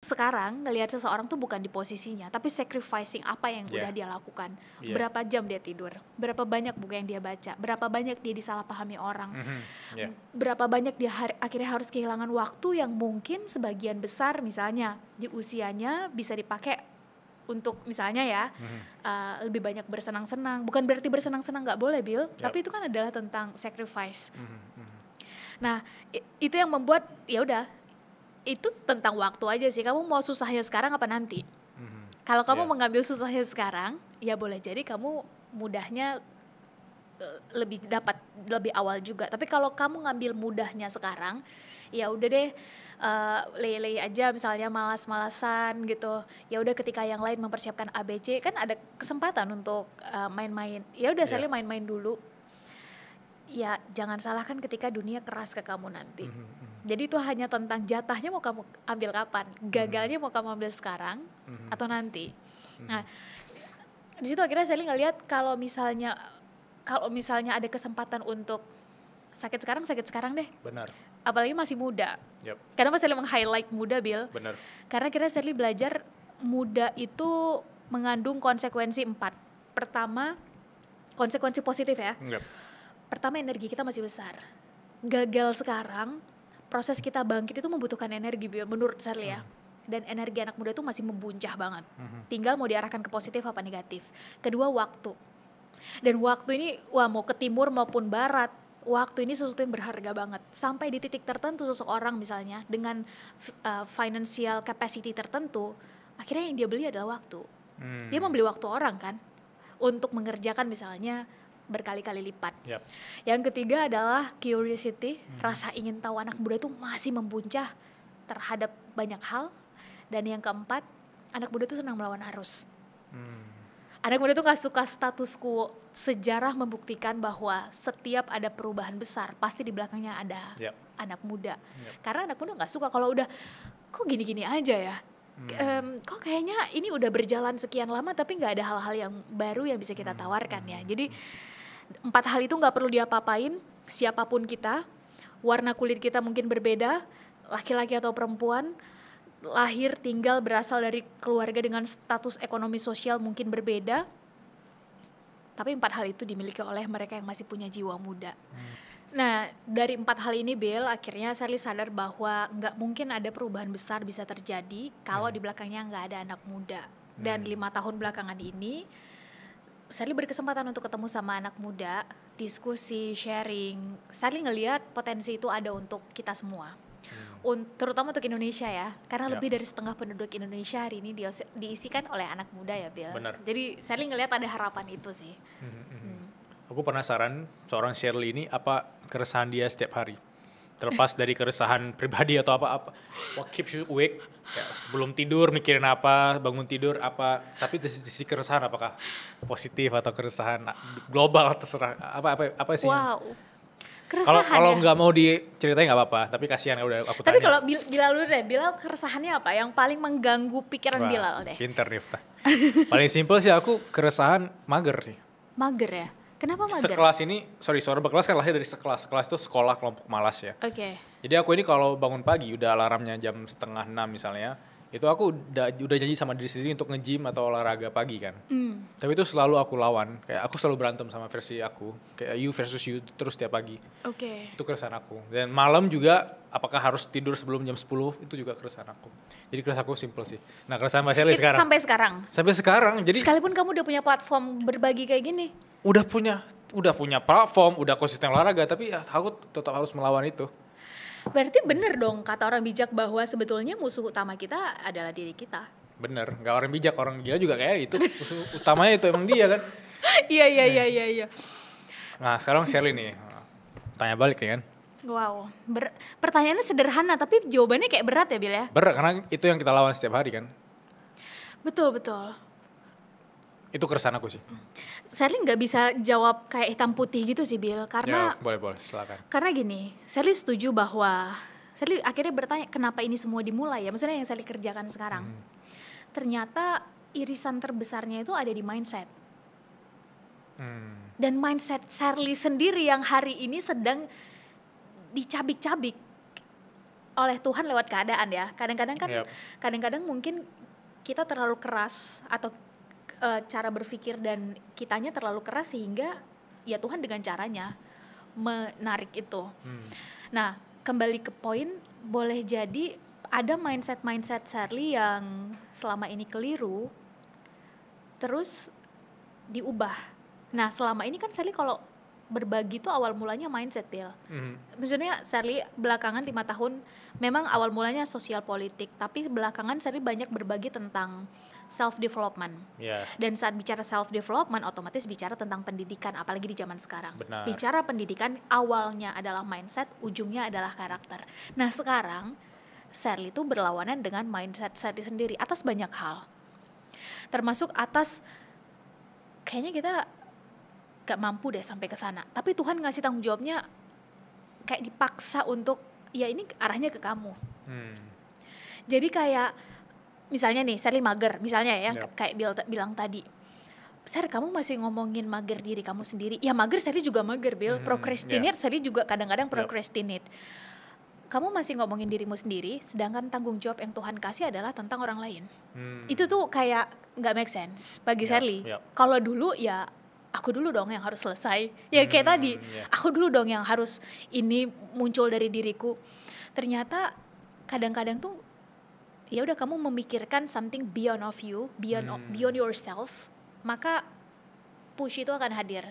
sekarang ngelihat seseorang tuh bukan di posisinya, tapi sacrificing apa yang udah dia lakukan. Berapa jam dia tidur, berapa banyak buku yang dia baca, berapa banyak dia disalahpahami orang, berapa banyak dia akhirnya harus kehilangan waktu yang mungkin sebagian besar misalnya di usianya bisa dipakai untuk misalnya ya lebih banyak bersenang-senang. Bukan berarti bersenang-senang nggak boleh, Bill, tapi itu kan adalah tentang sacrifice. Nah itu yang membuat ya udah, itu tentang waktu aja sih. Kamu mau susahnya sekarang apa nanti? Kalau kamu mengambil susahnya sekarang, ya boleh jadi kamu mudahnya dapat lebih awal juga. Tapi kalau kamu ngambil mudahnya sekarang, ya udah deh, lay aja misalnya malas-malasan gitu. Ya udah ketika yang lain mempersiapkan ABC, kan ada kesempatan untuk main-main. Ya udah saya main-main dulu. Ya jangan salahkan ketika dunia keras ke kamu nanti. Jadi itu hanya tentang jatahnya mau kamu ambil kapan, gagalnya mau kamu ambil sekarang atau nanti. Nah, di situ akhirnya saya ngelihat kalau misalnya ada kesempatan untuk sakit sekarang deh. Benar. Apalagi masih muda. Karena Mas Sally meng-highlight muda, Bill. Benar. Karena kira Sally belajar muda itu mengandung konsekuensi 4. Pertama, konsekuensi positif ya. Pertama, energi kita masih besar. Gagal sekarang, proses kita bangkit itu membutuhkan energi, Bill, menurut Sally ya. Dan energi anak muda itu masih membuncah banget. Tinggal mau diarahkan ke positif apa negatif. Kedua, waktu. Dan waktu ini, mau ke timur maupun barat, waktu ini sesuatu yang berharga banget. Sampai di titik tertentu seseorang misalnya dengan financial capacity tertentu, akhirnya yang dia beli adalah waktu. Dia membeli waktu orang kan untuk mengerjakan misalnya berkali-kali lipat. Yang ketiga adalah curiosity, rasa ingin tahu. Anak muda itu masih membuncah terhadap banyak hal. Dan yang keempat, anak muda itu senang melawan arus. Anak muda itu gak suka status quo. Sejarah membuktikan bahwa setiap ada perubahan besar, pasti di belakangnya ada anak muda. Karena anak muda gak suka kalau udah, kok gini-gini aja ya. Kok kayaknya ini udah berjalan sekian lama tapi gak ada hal-hal yang baru yang bisa kita tawarkan ya. Jadi 4 hal itu gak perlu diapa-apain, siapapun kita, warna kulit kita mungkin berbeda, laki-laki atau perempuan, lahir, tinggal, berasal dari keluarga dengan status ekonomi sosial mungkin berbeda, tapi 4 hal itu dimiliki oleh mereka yang masih punya jiwa muda. Nah dari 4 hal ini, Bill, akhirnya Sally sadar bahwa gak mungkin ada perubahan besar bisa terjadi kalau di belakangnya gak ada anak muda. Dan 5 tahun belakangan ini Sally berkesempatan untuk ketemu sama anak muda, diskusi, sharing. Sally ngelihat potensi itu ada untuk kita semua, terutama untuk Indonesia ya, karena lebih dari setengah penduduk Indonesia hari ini diisikan oleh anak muda ya, Bill. Benar. Jadi Sally ngelihat ada harapan itu sih. Aku penasaran seorang Shirley ini apa keresahan dia setiap hari, terlepas dari keresahan pribadi atau apa what keeps you awake ya, sebelum tidur mikirin apa, bangun tidur apa, tapi di sisi keresahan apakah positif atau keresahan global, terserah apa sih? Wow, keresahan kalau ya? nggak mau diceritain nggak apa-apa, tapi kasihan udah aku tanya. Tapi kalau Bilal dulu deh, Bilal keresahannya apa yang paling mengganggu pikiran Bilal deh? Pinter Nifta. Paling simpel sih aku keresahan mager sih. Mager ya? Kenapa mager? Sekelas ini, sorry berkelas kan lahir dari sekelas itu sekolah kelompok malas ya. Oke. Jadi aku ini kalau bangun pagi udah alarmnya jam 5:30 misalnya, itu aku udah janji sama diri sendiri untuk nge-gym atau olahraga pagi kan. Tapi itu selalu aku lawan, kayak aku selalu berantem sama versi aku, kayak you versus you terus tiap pagi. Oke. Itu keresahan aku. Dan malam juga apakah harus tidur sebelum jam 10, itu juga keresahan aku. Jadi keresahan aku simple sih. Nah keresahan Mbak Sally sekarang. Sampai sekarang? Sampai sekarang. Jadi sekalipun kamu udah punya platform berbagi kayak gini? Udah punya platform, udah konsisten olahraga, tapi ya aku tetap harus melawan itu. Berarti bener dong kata orang bijak bahwa sebetulnya musuh utama kita adalah diri kita. Bener, gak orang bijak, orang gila juga kayak itu. Musuh utamanya itu emang dia kan. Iya. Nah sekarang Shirley nih, tanya balik nih kan. Wow, pertanyaannya sederhana tapi jawabannya kayak berat ya, Bil ya? Berat, karena itu yang kita lawan setiap hari kan. Betul. Itu keresahan aku sih. Sally nggak bisa jawab kayak hitam putih gitu sih, Bill, karena ya, boleh silakan. Karena gini, Sally setuju bahwa Sally akhirnya bertanya kenapa ini semua dimulai ya, maksudnya yang Sally kerjakan sekarang. Ternyata irisan terbesarnya itu ada di mindset. Dan mindset Sally sendiri yang hari ini sedang dicabik-cabik oleh Tuhan lewat keadaan ya. Kadang-kadang kan, Yep. kadang-kadang mungkin kita terlalu keras atau cara berpikir dan kitanya terlalu keras sehingga ya Tuhan dengan caranya menarik itu. Nah, kembali ke poin, boleh jadi ada mindset Sherly yang selama ini keliru, terus diubah. Nah, selama ini kan Sherly kalau berbagi tuh awal mulanya mindset, Bill. Maksudnya Sherly belakangan 5 tahun, memang awal mulanya sosial politik, tapi belakangan Sherly banyak berbagi tentang self-development. Yeah. Dan saat bicara self-development, otomatis bicara tentang pendidikan, apalagi di zaman sekarang. Benar. Bicara pendidikan, awalnya adalah mindset, ujungnya adalah karakter. Nah sekarang, Sherly itu berlawanan dengan mindset Sherly sendiri atas banyak hal. Termasuk atas, kayaknya kita gak mampu deh sampai ke sana. Tapi Tuhan ngasih tanggung jawabnya kayak dipaksa untuk, ya ini arahnya ke kamu. Jadi kayak, misalnya nih, Sherly mager, misalnya ya, kayak bilang tadi, Sher, kamu masih ngomongin mager diri kamu sendiri. Ya mager, Sherly juga mager, Bill. Procrastinate, Sherly juga kadang-kadang procrastinate. Kamu masih ngomongin dirimu sendiri, sedangkan tanggung jawab yang Tuhan kasih adalah tentang orang lain. Itu tuh kayak gak make sense bagi Sherly. Kalau dulu ya, aku dulu dong yang harus selesai. Ya kayak tadi, aku dulu dong yang harus ini muncul dari diriku. Ternyata kadang-kadang tuh ya udah kamu memikirkan something beyond of you, beyond yourself, maka push itu akan hadir.